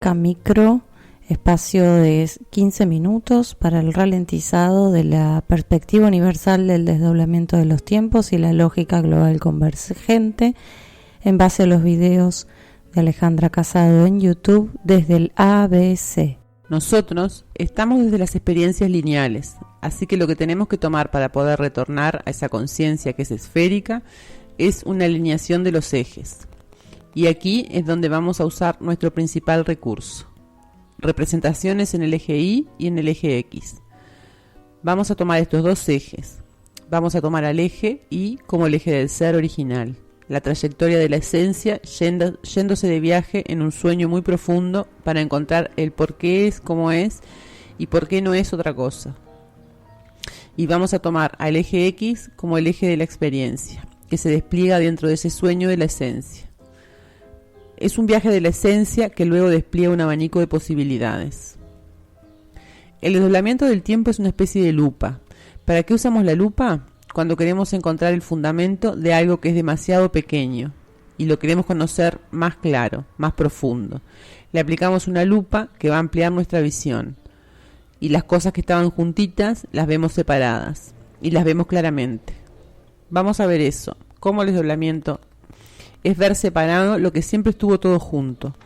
Micro, espacio de 15 minutos para el ralentizado de la perspectiva universal del desdoblamiento de los tiempos y la lógica global convergente, en base a los videos de Alejandra Casado en YouTube desde el ABC. Nosotros estamos desde las experiencias lineales, así que lo que tenemos que tomar para poder retornar a esa conciencia que es esférica es una alineación de los ejes. Y aquí es donde vamos a usar nuestro principal recurso: representaciones en el eje Y y en el eje X. Vamos a tomar estos dos ejes. Vamos a tomar al eje Y como el eje del ser original, la trayectoria de la esencia yéndose de viaje en un sueño muy profundo para encontrar el por qué es como es y por qué no es otra cosa. Y vamos a tomar al eje X como el eje de la experiencia, que se despliega dentro de ese sueño de la esencia. Es un viaje de la esencia que luego despliega un abanico de posibilidades. El desdoblamiento del tiempo es una especie de lupa. ¿Para qué usamos la lupa? Cuando queremos encontrar el fundamento de algo que es demasiado pequeño y lo queremos conocer más claro, más profundo. Le aplicamos una lupa que va a ampliar nuestra visión. Y las cosas que estaban juntitas las vemos separadas y las vemos claramente. Vamos a ver eso, cómo el desdoblamiento es ver separado lo que siempre estuvo todo junto.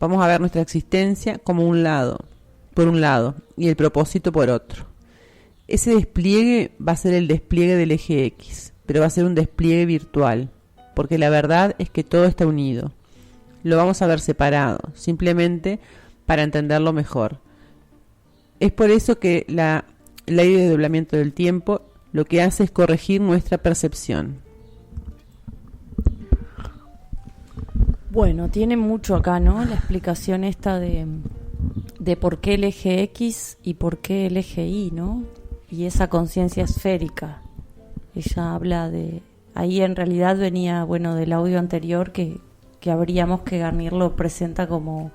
Vamos a ver nuestra existencia como por un lado, y el propósito por otro. Ese despliegue va a ser el despliegue del eje X, pero va a ser un despliegue virtual, porque la verdad es que todo está unido. Lo vamos a ver separado, simplemente para entenderlo mejor. Es por eso que la ley de desdoblamiento del tiempo lo que hace es corregir nuestra percepción. Bueno, tiene mucho acá, ¿no? La explicación esta de por qué el eje X y por qué el eje Y, ¿no? Y esa conciencia esférica. Ella habla de... Ahí en realidad venía, bueno, del audio anterior que habríamos que Garnier lo presenta como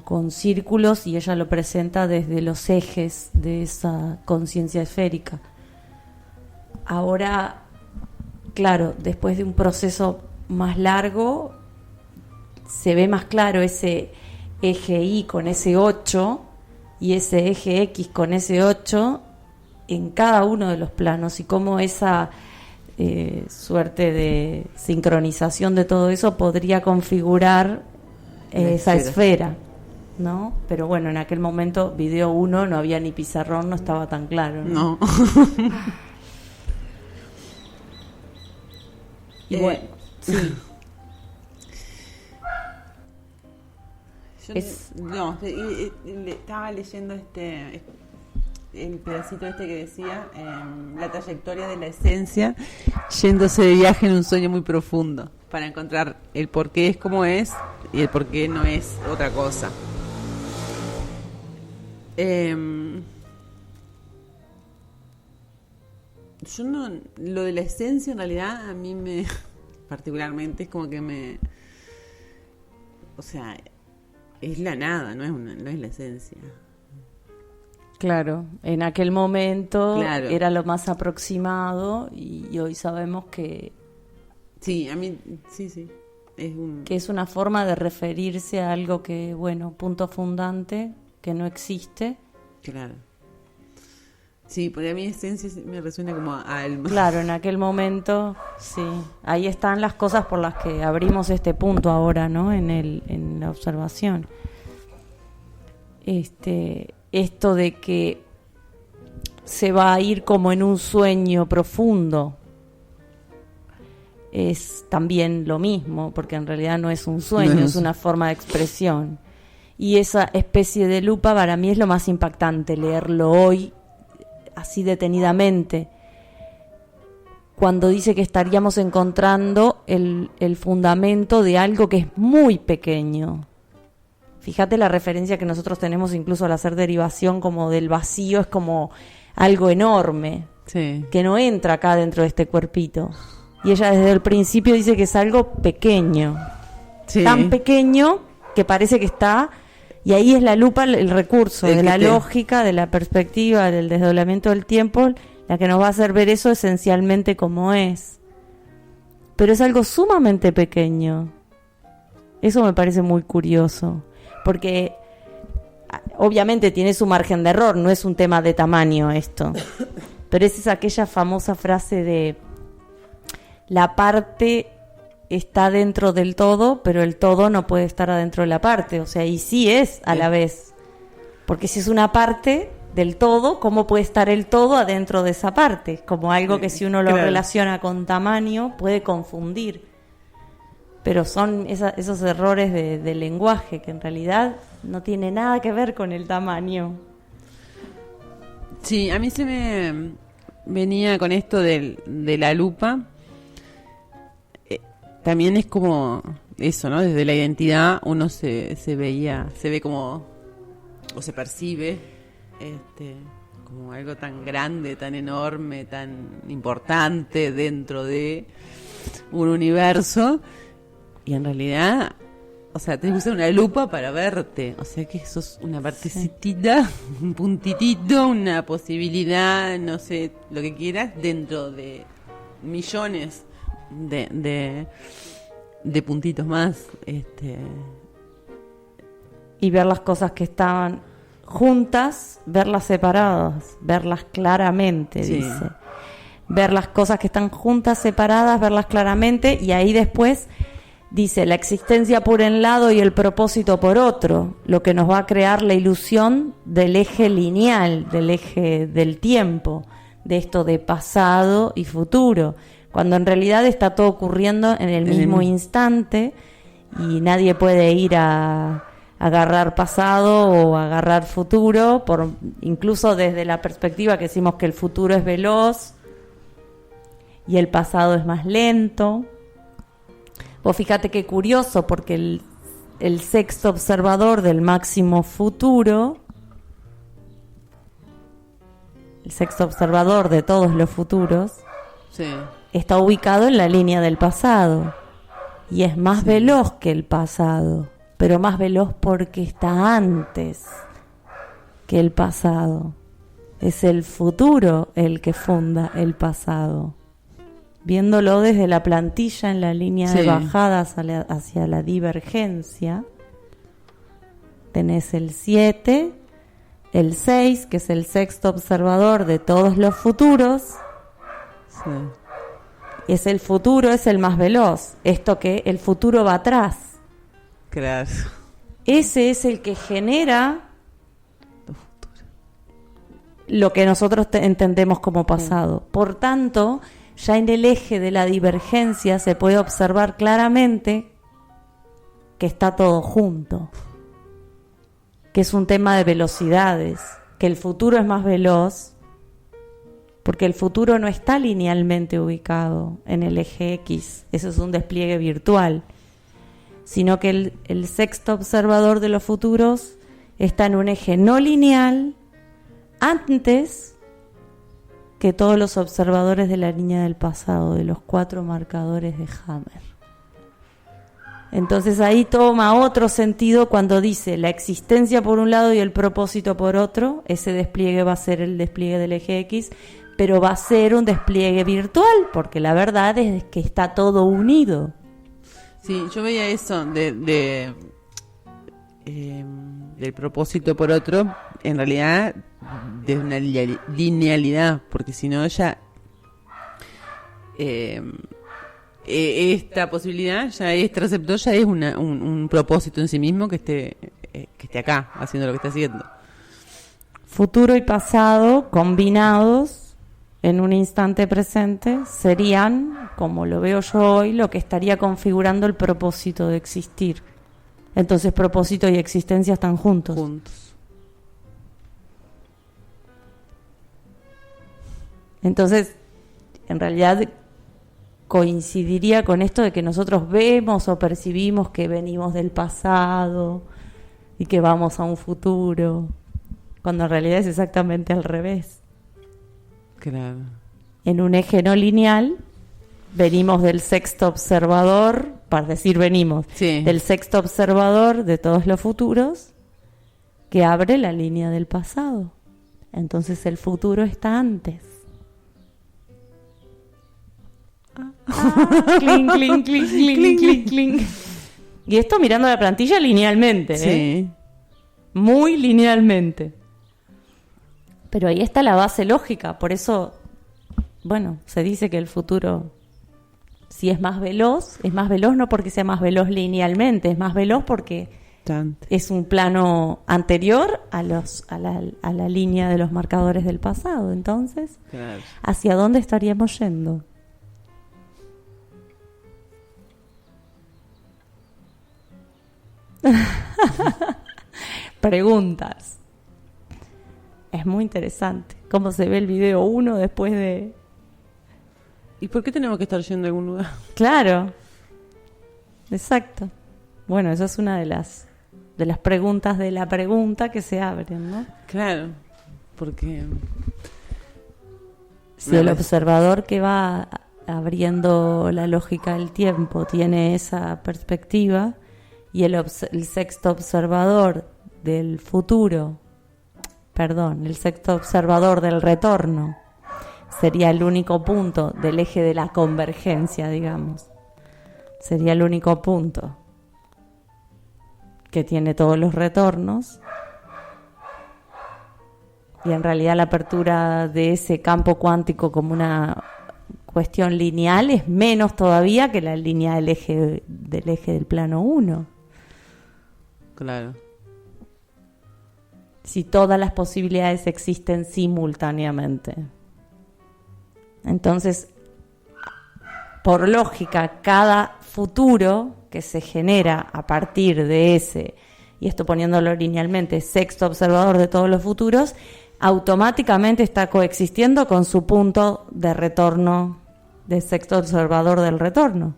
con círculos, y ella lo presenta desde los ejes de esa conciencia esférica. Ahora, claro, después de un proceso más largo, se ve más claro ese eje Y con ese 8 y ese eje X con ese 8 en cada uno de los planos, y cómo esa suerte de sincronización de todo eso podría configurar esa esfera, ¿no? Pero bueno, en aquel momento, video 1, no había ni pizarrón, no estaba tan claro, ¿no? Y bueno, sí. Estaba leyendo el pedacito que decía la trayectoria de la esencia yéndose de viaje en un sueño muy profundo para encontrar el por qué es como es y el por qué no es otra cosa. Lo de la esencia en realidad a mí me particularmente es como que o sea, es la nada, no es la esencia. Claro, en aquel momento era lo más aproximado, y hoy sabemos que... Sí, a mí, sí. Que es una forma de referirse a algo que, bueno, punto fundante, que no existe. Claro. Sí, porque a mí esencia me resuena como alma. Claro, en aquel momento, sí. Ahí están las cosas por las que abrimos este punto ahora, ¿no? En la observación. Esto de que se va a ir como en un sueño profundo es también lo mismo, porque en realidad no es un sueño, es una forma de expresión. Y esa especie de lupa para mí es lo más impactante, leerlo hoy así detenidamente, cuando dice que estaríamos encontrando el fundamento de algo que es muy pequeño. Fíjate la referencia que nosotros tenemos incluso al hacer derivación como del vacío, es como algo enorme, sí, que no entra acá dentro de este cuerpito. Y ella desde el principio dice que es algo pequeño, sí, tan pequeño que parece que está... Y ahí es la lupa, el recurso de la lógica, de la perspectiva, del desdoblamiento del tiempo, la que nos va a hacer ver eso esencialmente como es. Pero es algo sumamente pequeño. Eso me parece muy curioso, porque obviamente tiene su margen de error, no es un tema de tamaño esto, pero esa es aquella famosa frase de la parte está dentro del todo, pero el todo no puede estar adentro de la parte, o sea, y sí es a la vez, porque si es una parte del todo, ¿cómo puede estar el todo adentro de esa parte? Como algo que si uno lo relaciona con tamaño puede confundir. Pero son esos errores de lenguaje que en realidad no tiene nada que ver con el tamaño. Sí, a mí se me venía con esto de la lupa. También es como eso, ¿no? Desde la identidad uno se ve como, o se percibe como algo tan grande, tan enorme, tan importante dentro de un universo. Y en realidad, o sea, tenés que usar una lupa para verte. O sea que sos una partecitita, un puntitito, una posibilidad, no sé, lo que quieras, dentro de millones de puntitos más. Y ver las cosas que estaban juntas, verlas separadas, verlas claramente, sí. Dice. Ver las cosas que están juntas, separadas, verlas claramente, y ahí después dice la existencia por un lado y el propósito por otro, lo que nos va a crear la ilusión del eje lineal, del eje del tiempo, de esto de pasado y futuro, cuando en realidad está todo ocurriendo en el mismo instante y nadie puede ir a agarrar pasado o agarrar futuro, incluso desde la perspectiva que decimos que el futuro es veloz y el pasado es más lento. Vos fíjate qué curioso, porque el sexto observador del máximo futuro, el sexto observador de todos los futuros, sí, está ubicado en la línea del pasado y es más veloz que el pasado, pero más veloz porque está antes que el pasado. Es el futuro el que funda el pasado. Viéndolo desde la plantilla en la línea de bajada hacia la divergencia, tenés el 7, el 6, que es el sexto observador de todos los futuros. Sí. Es el futuro, es el más veloz. Esto que el futuro va atrás. Claro. Ese es el que genera lo que nosotros entendemos como pasado. Por tanto, ya en el eje de la divergencia se puede observar claramente que está todo junto, que es un tema de velocidades, que el futuro es más veloz, porque el futuro no está linealmente ubicado en el eje X, eso es un despliegue virtual, sino que el sexto observador de los futuros está en un eje no lineal antes que todos los observadores de la línea del pasado, de los 4 marcadores de Hammer. Entonces ahí toma otro sentido cuando dice la existencia por un lado y el propósito por otro. Ese despliegue va a ser el despliegue del eje X, pero va a ser un despliegue virtual, porque la verdad es que está todo unido. Sí, yo veía eso del propósito por otro, en realidad de una linealidad, porque si no ya esta posibilidad, ya este receptor ya es un propósito en sí mismo que esté acá haciendo lo que está haciendo. Futuro y pasado combinados en un instante presente serían, como lo veo yo hoy, lo que estaría configurando el propósito de existir. Entonces propósito y existencia están juntos. Entonces, en realidad coincidiría con esto de que nosotros vemos o percibimos que venimos del pasado y que vamos a un futuro, cuando en realidad es exactamente al revés. Claro. En un eje no lineal, venimos del sexto observador, para decir venimos, del sexto observador de todos los futuros, que abre la línea del pasado. Entonces el futuro está antes. Clink, clink, clink, clink, clink, clink. Y esto mirando la plantilla linealmente, Sí. Muy linealmente. Pero ahí está la base lógica, por eso, bueno, se dice que el futuro, si es más veloz no porque sea más veloz linealmente, es más veloz porque es un plano anterior a la línea de los marcadores del pasado. Entonces, Claro. ¿hacia dónde estaríamos yendo? Preguntas. Es muy interesante cómo se ve el video 1 después de... ¿Y por qué tenemos que estar yendo a algún lugar? Claro, exacto. Bueno, eso es una de las preguntas de la pregunta que se abren, ¿no? Claro, porque... Si el observador que va abriendo la lógica del tiempo tiene esa perspectiva y el sexto observador del futuro, el sexto observador del retorno sería el único punto del eje de la convergencia, digamos. Sería el único punto que tiene todos los retornos. Y en realidad la apertura de ese campo cuántico como una cuestión lineal es menos todavía que la línea del eje del plano 1. Claro. Si todas las posibilidades existen simultáneamente. Entonces, por lógica, cada futuro que se genera a partir de ese, y esto poniéndolo linealmente, sexto observador de todos los futuros, automáticamente está coexistiendo con su punto de retorno de sexto observador del retorno,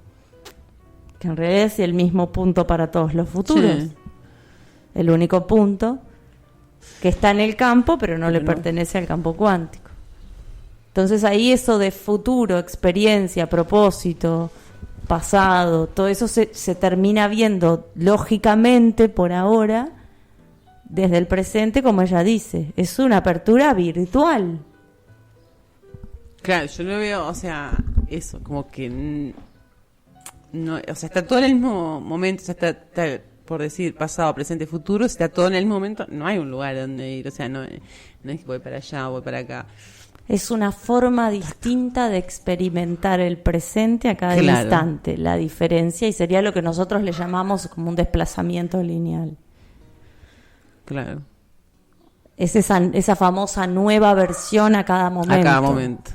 que en realidad es el mismo punto para todos los futuros. Sí. El único punto que está en el campo, pero no le pertenece al campo cuántico. Entonces ahí eso de futuro, experiencia, propósito, pasado, todo eso se termina viendo lógicamente por ahora desde el presente, como ella dice. Es una apertura virtual. Claro, yo lo veo, o sea, eso, como que no, o sea, está todo en el mismo momento, o sea, está por decir pasado, presente, futuro, está todo en el mismo momento, no hay un lugar donde ir, o sea, no es que voy para allá o voy para acá. Es una forma distinta de experimentar el presente a cada instante, la diferencia, y sería lo que nosotros le llamamos como un desplazamiento lineal. Claro. Es esa famosa nueva versión a cada momento. A cada momento.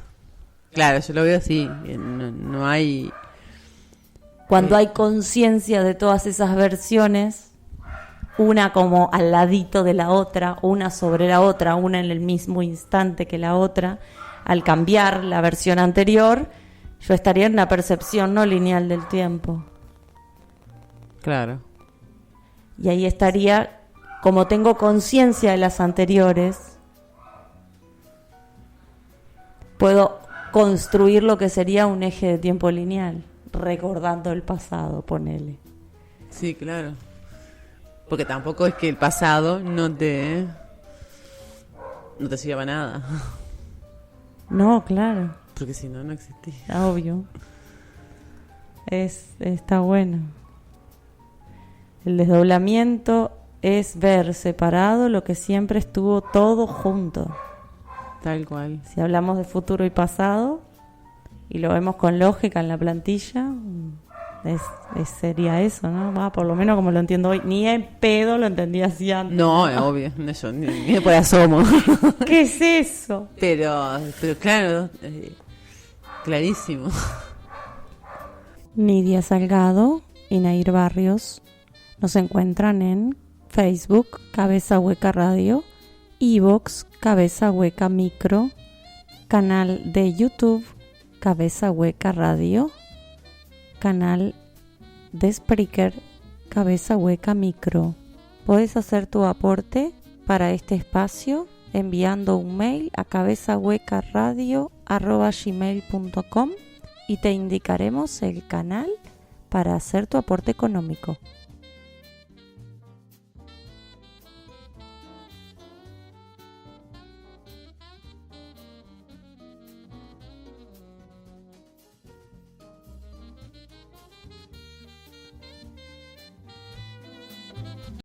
Claro, yo lo veo así, no hay... Cuando hay conciencia de todas esas versiones, una como al ladito de la otra, una sobre la otra, una en el mismo instante que la otra, al cambiar la versión anterior, yo estaría en una percepción no lineal del tiempo. Claro. Y ahí estaría, como tengo conciencia de las anteriores, puedo construir lo que sería un eje de tiempo lineal, recordando el pasado, ponele. Sí, claro. Porque tampoco es que el pasado no te sirva para nada. No, claro. Porque si no, no existía. Obvio. Está bueno. El desdoblamiento es ver separado lo que siempre estuvo todo junto. Tal cual. Si hablamos de futuro y pasado y lo vemos con lógica en la plantilla, sería eso, ¿no? Por lo menos como lo entiendo hoy. Ni en pedo lo entendía así antes. No, obvio. No, yo ni por asomo. ¿Qué es eso? Pero claro, clarísimo. Nidia Salgado y Nair Barrios nos encuentran en Facebook, Cabeza Hueca Radio, iVoox, Cabeza Hueca Micro, canal de YouTube, Cabeza Hueca Radio, canal de Spreaker, Cabeza Hueca Micro. Puedes hacer tu aporte para este espacio enviando un mail a cabezahuecaradio@gmail.com y te indicaremos el canal para hacer tu aporte económico.